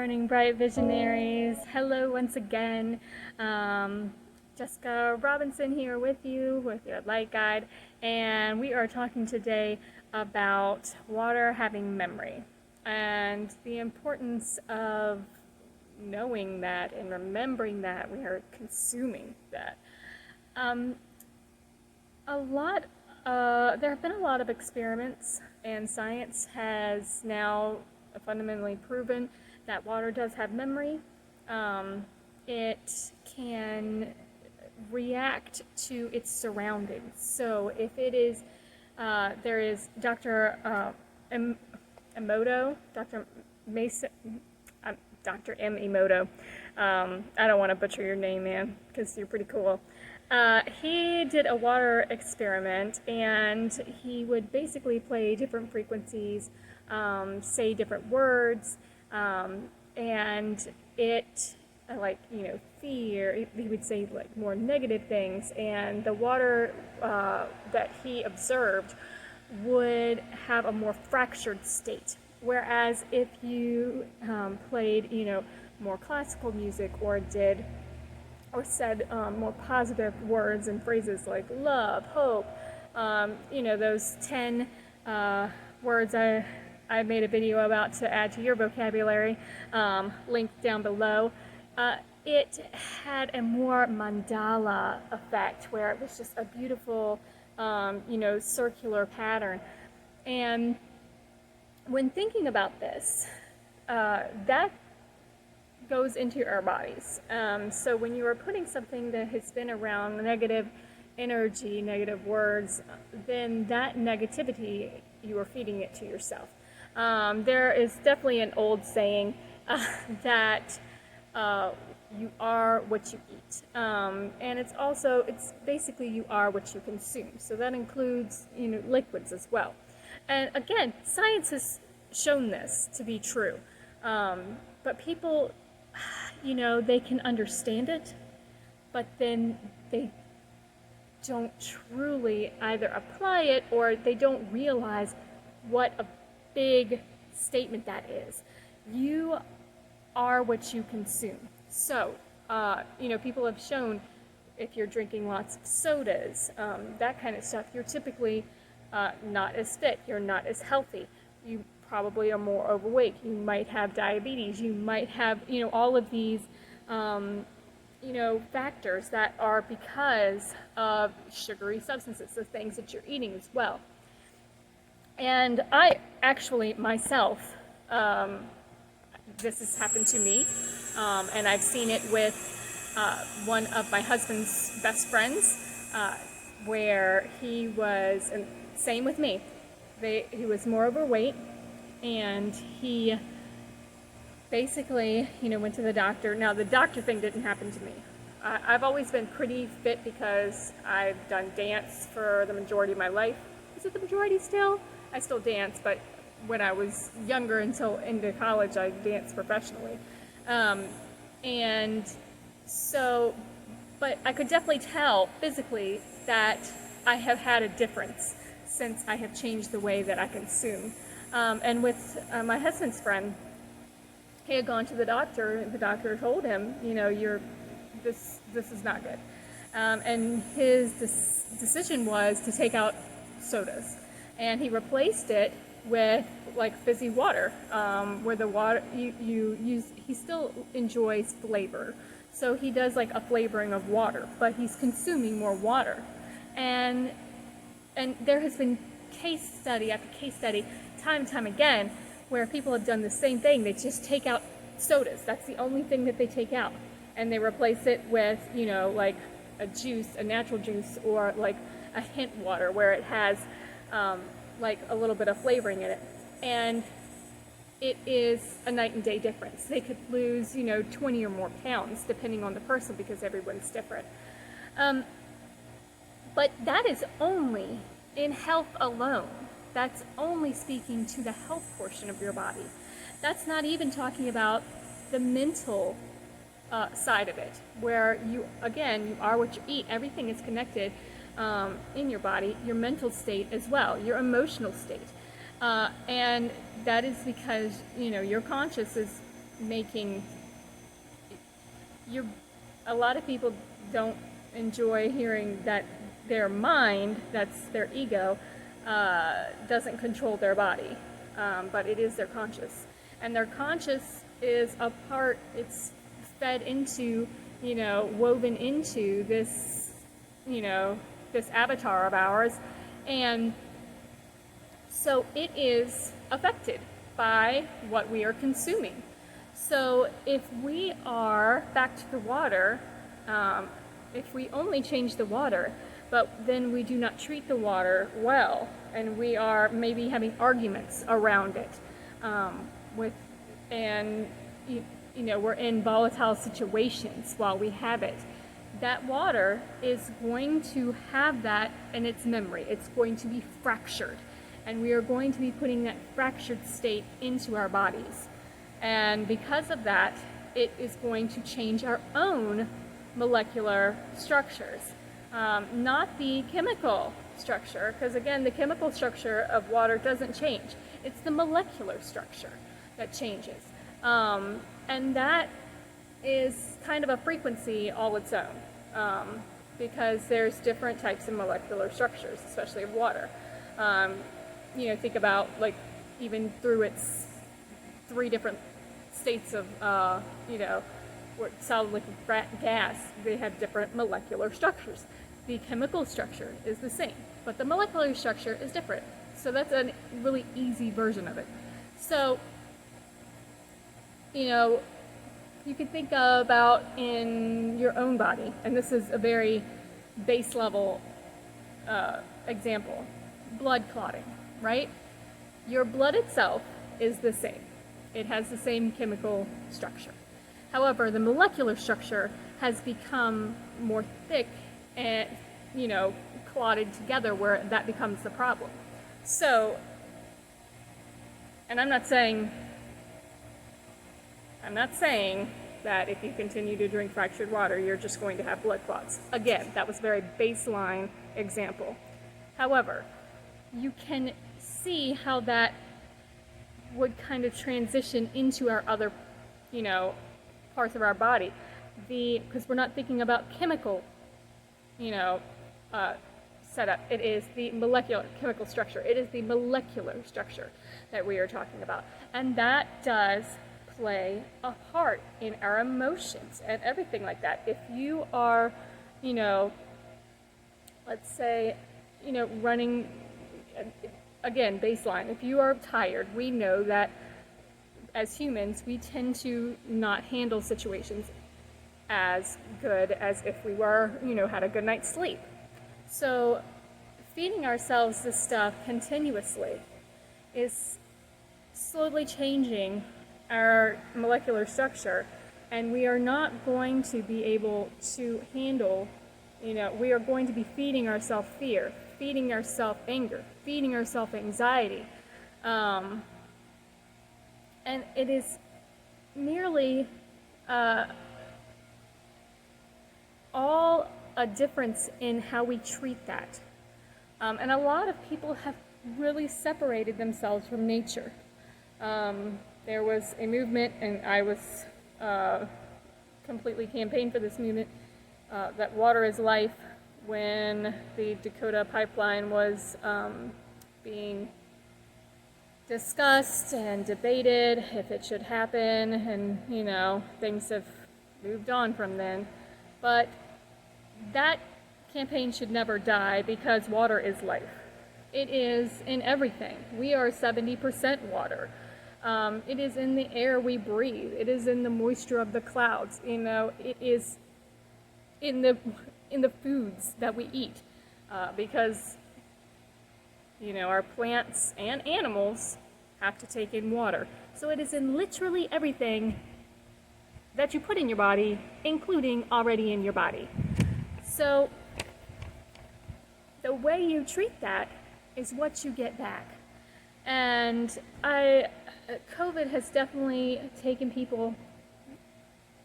morning, bright visionaries. Hello once again. Jessica Robinson here with you with your light guide, and we are talking today about water having memory and the importance of knowing that and remembering that we are consuming that. Um, there have been a lot of experiments, and science has now fundamentally proven that water does have memory. It can react to its surroundings. So if it is, there is Dr. Emoto, Dr. Mason, Dr. M. Emoto. I don't want to butcher your name, man, because you're pretty cool. He did a water experiment, and he would basically play different frequencies, say different words, and it, fear, he would say like more negative things, and the water that he observed would have a more fractured state. Whereas if you played, more classical music or said more positive words and phrases like love, hope, those 10 words I made a video about to add to your vocabulary, linked down below. It had a more mandala effect where it was just a beautiful, circular pattern. And when thinking about this, that goes into our bodies. So when you are putting something that has been around negative energy, negative words, then that negativity, you are feeding it to yourself. There is definitely an old saying that you are what you eat. And it's basically you are what you consume. So that includes, liquids as well. And again, science has shown this to be true. But people, they can understand it, but then they don't truly either apply it or they don't realize what a big statement that is. You are what you consume. So, people have shown if you're drinking lots of sodas, that kind of stuff, you're typically not as fit, you're not as healthy. You probably are more overweight. You might have diabetes. You might have, all of these, factors that are because of sugary substances, the things that you're eating as well. And I actually, myself, this has happened to me, and I've seen it with one of my husband's best friends, where he was, and same with me, he was more overweight, and he basically, went to the doctor. Now, the doctor thing didn't happen to me. I've always been pretty fit because I've done dance for the majority of my life. Is it the majority still? I still dance, but when I was younger until into college, I danced professionally. And so, but I could definitely tell physically that I have had a difference since I have changed the way that I consume. And with my husband's friend, he had gone to the doctor. The doctor told him, this is not good. And his decision was to take out sodas, and he replaced it with like fizzy water, where the water you use. He still enjoys flavor, so he does like a flavoring of water, but he's consuming more water, and there has been case study after case study, time and time again, where people have done the same thing. They just take out sodas. That's the only thing that they take out. And they replace it with, like a juice, a natural juice, or like a hint water where it has like a little bit of flavoring in it. And it is a night and day difference. They could lose, 20 or more pounds depending on the person because everyone's different. But that is only in health alone. That's only speaking to the health portion of your body. That's not even talking about the mental side of it, where you are what you eat. Everything is connected in your body, your mental state as well, your emotional state. And that is because, your conscious is making a lot of people don't enjoy hearing that their mind, that's their ego, doesn't control their body, but it is their conscious. And their conscious is a part, it's fed into, woven into this, this avatar of ours. And so it is affected by what we are consuming. So if we are back to the water, if we only change the water, but then we do not treat the water well, and we are maybe having arguments around it, we're in volatile situations while we have it, that water is going to have that in its memory. It's going to be fractured, and we are going to be putting that fractured state into our bodies. And because of that, it is going to change our own molecular structures, not the chemical structure, because again, the chemical structure of water doesn't change. It's the molecular structure that changes. And that is kind of a frequency all its own, because there's different types of molecular structures, especially of water. Think about, like, even through its 3 different states of, solid, liquid, gas, they have different molecular structures. The chemical structure is the same, but the molecular structure is different. So that's a really easy version of it. So, you can think about in your own body, and this is a very base level example, blood clotting, right? Your blood itself is the same. It has the same chemical structure. However, the molecular structure has become more thick and, clotted together, where that becomes the problem. So, and I'm not saying that if you continue to drink fractured water, you're just going to have blood clots. Again, that was a very baseline example. However, you can see how that would kind of transition into our other, parts of our body. Because we're not thinking about chemical, setup. It is the molecular chemical structure. It is the molecular structure that we are talking about. And that does play a part in our emotions and everything like that. If you are, let's say, running, again, baseline, if you are tired, we know that as humans, we tend to not handle situations as good as if we were, had a good night's sleep. So feeding ourselves this stuff continuously is slowly changing our molecular structure, and we are not going to be able to handle, we are going to be feeding ourselves fear, feeding ourselves anger, feeding ourselves anxiety. And it is merely all a difference in how we treat that. And a lot of people have really separated themselves from nature. There was a movement, and I was completely campaigned for this movement, that water is life, when the Dakota pipeline was being discussed and debated if it should happen, and things have moved on from then. But that campaign should never die, because water is life. It is in everything. We are 70% water. It is in the air we breathe. It is in the moisture of the clouds. It is in the foods that we eat, because our plants and animals have to take in water. So it is in literally everything that you put in your body, including already in your body. So the way you treat that is what you get back. And COVID has definitely taken people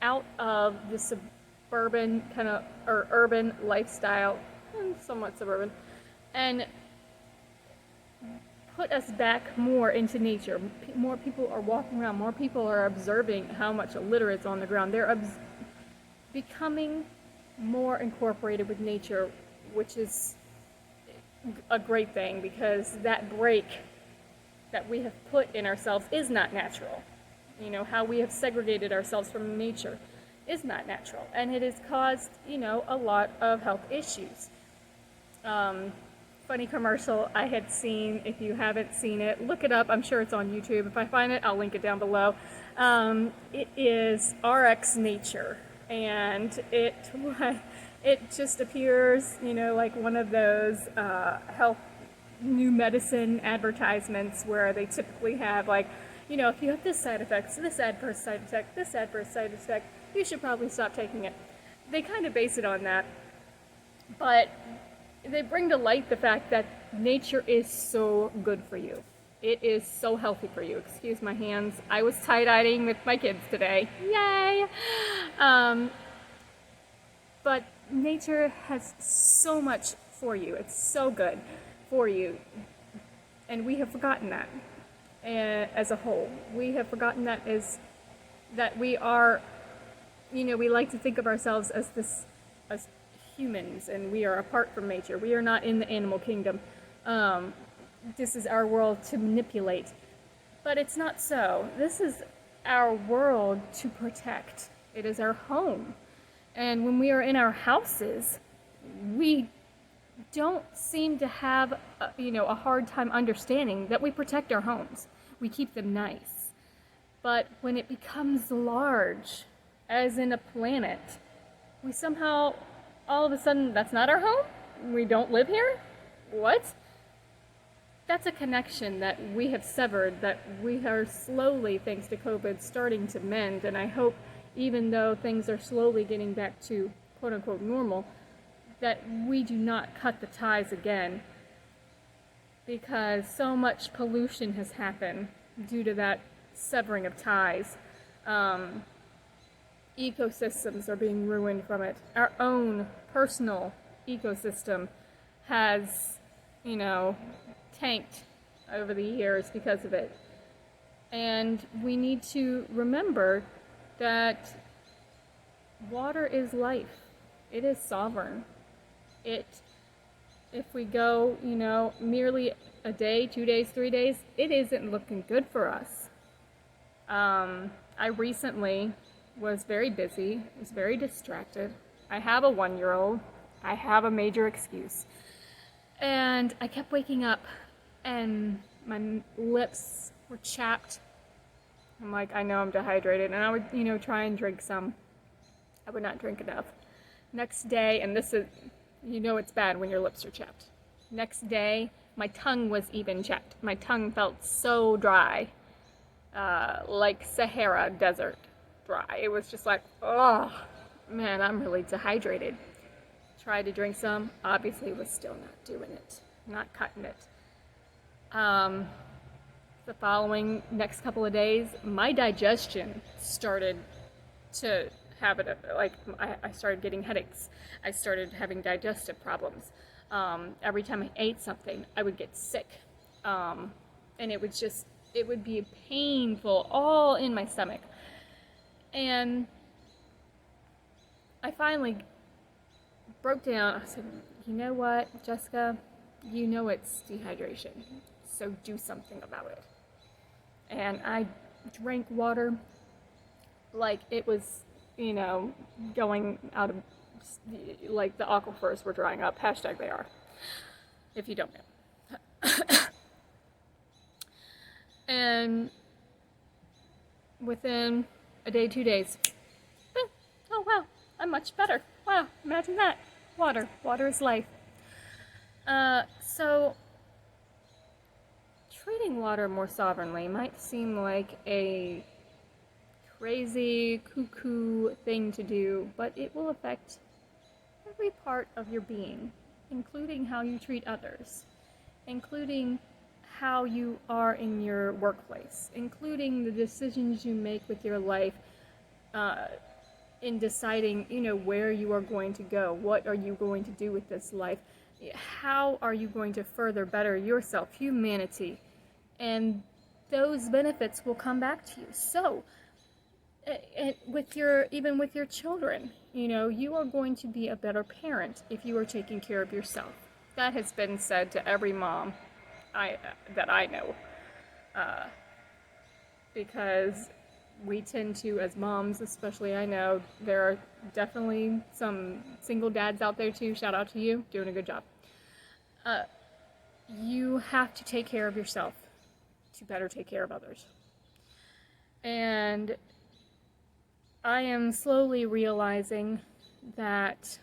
out of the suburban or urban lifestyle, somewhat suburban, and put us back more into nature. More people are walking around, more people are observing how much litter is on the ground. They're becoming more incorporated with nature, which is a great thing, because that break that we have put in ourselves is not natural. You know, how we have segregated ourselves from nature is not natural, and it has caused, you know, a lot of health issues. Funny commercial I had seen. If you haven't seen it, look it up. I'm sure it's on YouTube. If I find it, I'll link it down below. It is RX Nature, and it just appears, you know, like one of those health new medicine advertisements where they typically have, like, you know, if you have this side effect, this adverse side effect, this adverse side effect, you should probably stop taking it. They kind of base it on that, but they bring to light the fact that nature is so good for you. It is so healthy for you. Excuse my hands. I was tie-dyeing with my kids today. Yay! But nature has so much for you. It's so good for you. And we have forgotten that as a whole. We have forgotten that that we are, you know, we like to think of ourselves as humans, and we are apart from nature. We are not in the animal kingdom. This is our world to manipulate. But it's not so. This is our world to protect. It is our home. And when we are in our houses, we don't seem to have, you know, a hard time understanding that we protect our homes. We keep them nice. But when it becomes large, as in a planet, we somehow, all of a sudden, that's not our home? We don't live here? What? That's a connection that we have severed, that we are slowly, thanks to COVID, starting to mend. And I hope, even though things are slowly getting back to quote-unquote normal, that we do not cut the ties again, because so much pollution has happened due to that severing of ties. Ecosystems are being ruined from it. Our own personal ecosystem has, you know, tanked over the years because of it. And we need to remember that water is life. It is sovereign. If we go, you know, merely a day, 2 days, 3 days, it isn't looking good for us. I recently was very busy, was very distracted. I have a 1-year-old. I have a major excuse. And I kept waking up and my lips were chapped. I'm like, I know I'm dehydrated. And I would, you know, try and drink some. I would not drink enough. Next day, and this is, you know, it's bad when your lips are chapped. Next day, my tongue was even chapped. My tongue felt so dry, like Sahara desert dry. It was just like, oh, man, I'm really dehydrated. Tried to drink some, obviously was still not doing it, not cutting it. The following next couple of days, my digestion started to have it, like, I started getting headaches. I started having digestive problems. Every time I ate something, I would get sick. And it would be painful all in my stomach. And I finally broke down. I said, you know what, Jessica, you know it's dehydration, so do something about it. And I drank water like it was, you know, going out of, like the aquifers were drying up. Hashtag they are, if you don't know. And within a day, 2 days, oh wow, I'm much better. Wow, imagine that. Water is life. So treating water more sovereignly might seem like a crazy, cuckoo thing to do, but it will affect every part of your being, including how you treat others, including how you are in your workplace, including the decisions you make with your life, in deciding, you know, where you are going to go, what are you going to do with this life, how are you going to further better yourself, humanity, and those benefits will come back to you. So, even with your children, you are going to be a better parent if you are taking care of yourself. That has been said to every mom that I know, because we tend to, as moms especially, I know there are definitely some single dads out there too, shout out to you, doing a good job. You have to take care of yourself to better take care of others. And I am slowly realizing that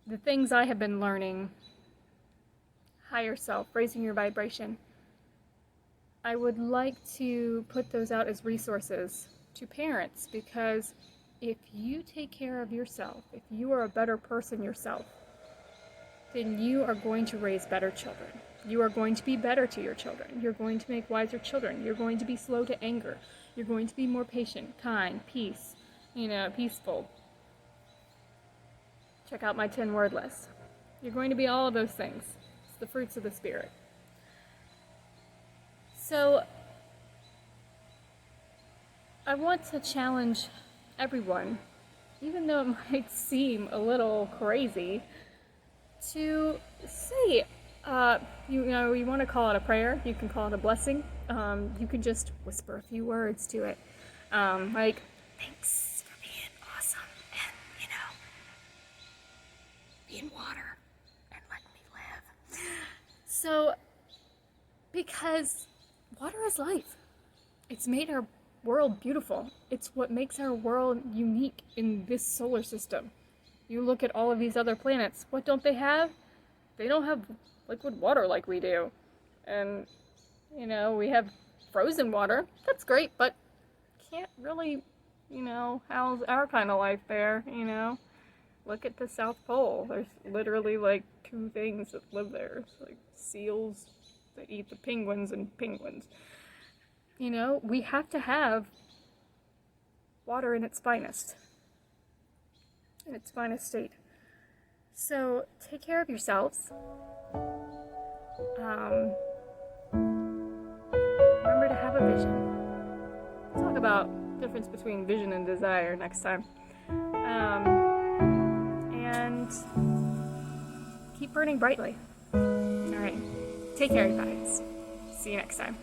the things I have been learning, higher self, raising your vibration, I would like to put those out as resources to parents, because if you take care of yourself, if you are a better person yourself, then you are going to raise better children. You are going to be better to your children. You're going to make wiser children. You're going to be slow to anger. You're going to be more patient, kind, peaceful. Check out my 10-word list. You're going to be all of those things. It's the fruits of the Spirit. So, I want to challenge everyone, even though it might seem a little crazy, to say, you want to call it a prayer, you can call it a blessing, you can just whisper a few words to it, like, thanks for being awesome, and, be in water, and let me live. So, because water is life. It's made our world beautiful. It's what makes our world unique in this solar system. You look at all of these other planets, what don't they have? They don't have liquid water like we do. And, we have frozen water. That's great, but can't really, house our kind of life there, Look at the South Pole. There's literally, 2 things that live there. It's seals that eat the penguins and penguins. We have to have water in its finest state. So take care of yourselves. Remember to have a vision. We'll talk about the difference between vision and desire next time. And keep burning brightly. All right. Take care, you guys. See you next time.